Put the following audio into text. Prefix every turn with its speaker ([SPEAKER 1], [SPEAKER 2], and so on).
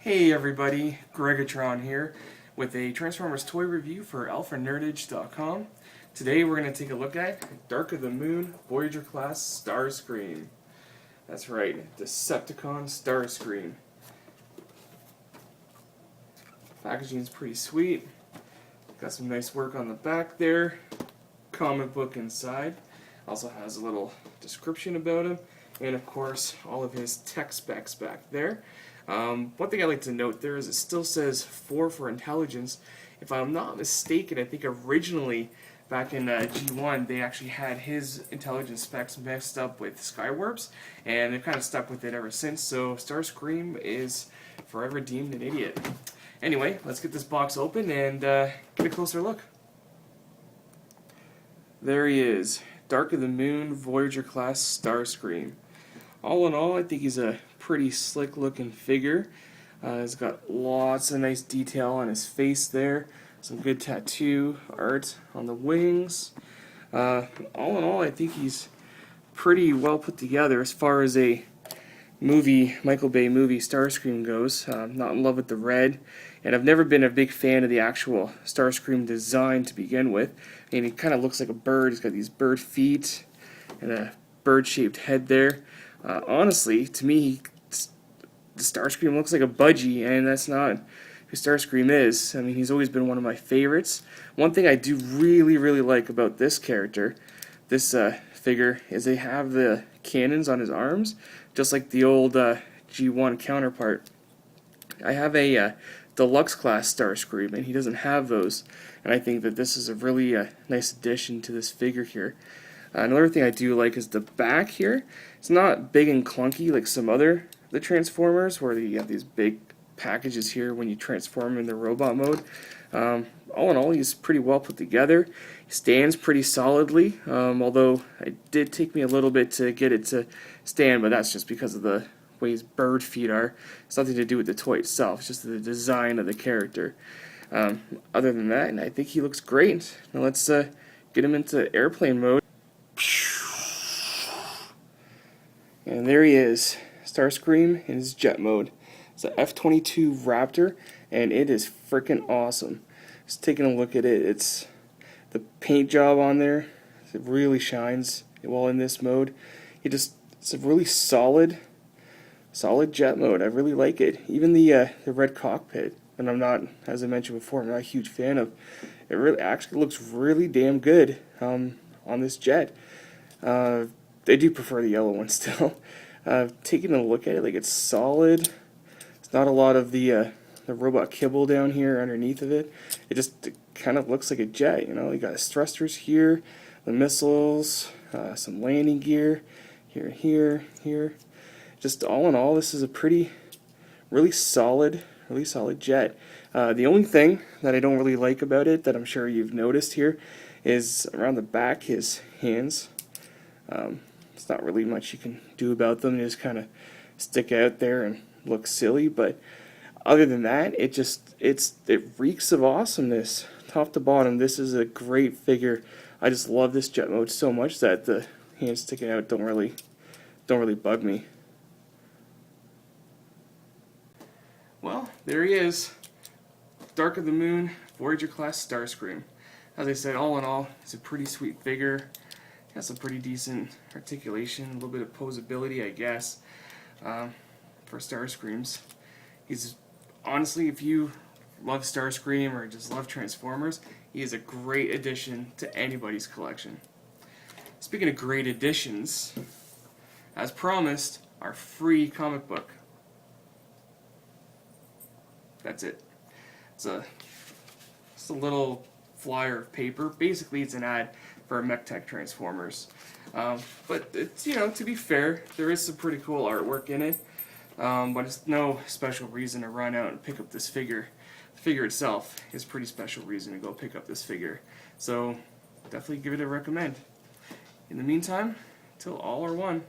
[SPEAKER 1] Hey everybody, Gregatron here with a Transformers toy review for alphanerdage.com. Today we're going to take a look at Dark of the Moon Voyager class Starscream. That's right, Decepticon Starscream. Packaging's pretty sweet. Got some nice work on the back there. Comic book inside. Also has a little description about him. And of course, all of his tech specs back there. One thing I like to note there is it still says 4 for intelligence. If I'm not mistaken, I think originally back in G1 they actually had his intelligence specs mixed up with Skywarp's, and they've kind of stuck with it ever since. So Starscream is forever deemed an idiot. Anyway, let's get this box open and get a closer look. There he is, Dark of the Moon Voyager class Starscream. All in all, I think he's a pretty slick looking figure. He's got lots of nice detail on his face there. Some good tattoo art on the wings. All in all, I think he's pretty well put together as far as a Michael Bay movie Starscream goes. I'm not in love with the red, and I've never been a big fan of the actual Starscream design to begin with. I mean, he kind of looks like a bird. He's got these bird feet and a bird-shaped head there. Honestly, to me, the Starscream looks like a budgie, and that's not who Starscream is. I mean, he's always been one of my favorites. One thing I do really like about this character, this figure, is they have the cannons on his arms, just like the old G1 counterpart. I have a deluxe class Starscream, and he doesn't have those, and I think that this is a really nice addition to this figure here. Another thing I do like is the back here. It's not big and clunky like some other the Transformers, where you have these big packages here when you transform in the robot mode. All in all, he's pretty well put together. He stands pretty solidly, although it did take me a little bit to get it to stand, but that's just because of the way his bird feet are. It's nothing to do with the toy itself, it's just the design of the character. Other than that, I think he looks great. Now let's get him into airplane mode. And there he is, Starscream in his jet mode. It's a F-22 Raptor, and it is freaking awesome. Just taking a look at it, it's the paint job on there. It really shines while in this mode. It's a really solid jet mode. I really like it. Even the red cockpit, and I'm not, as I mentioned before, I'm not a huge fan of. It really actually looks really damn good on this jet. I do prefer the yellow one still. Taking a look at it, like, it's solid. It's not a lot of the robot kibble down here underneath of it. It kind of looks like a jet, you know. You got his thrusters here, the missiles, some landing gear here. Just all in all, this is a really solid jet. The only thing that I don't really like about it, that I'm sure you've noticed here, is around the back, his hands. It's not really much you can do about them. They just kind of stick out there and look silly, but other than that, it reeks of awesomeness, top to bottom. This is a great figure. I just love this jet mode so much that the hands sticking out don't really bug me. Well, there he is, Dark of the Moon Voyager class Starscream. As I said, all in all, it's a pretty sweet figure. Has some pretty decent articulation, a little bit of posability, I guess, for Starscreams. He's, honestly, if you love Starscream or just love Transformers, he is a great addition to anybody's collection. Speaking of great additions, as promised, our free comic book. That's it. It's a little flyer of paper. Basically, it's an ad for MechTech Transformers. But it's, you know, to be fair, there is some pretty cool artwork in it. But it's no special reason to run out and pick up this figure. The figure itself is a pretty special reason to go pick up this figure. So definitely give it a recommend. In the meantime, till all are one.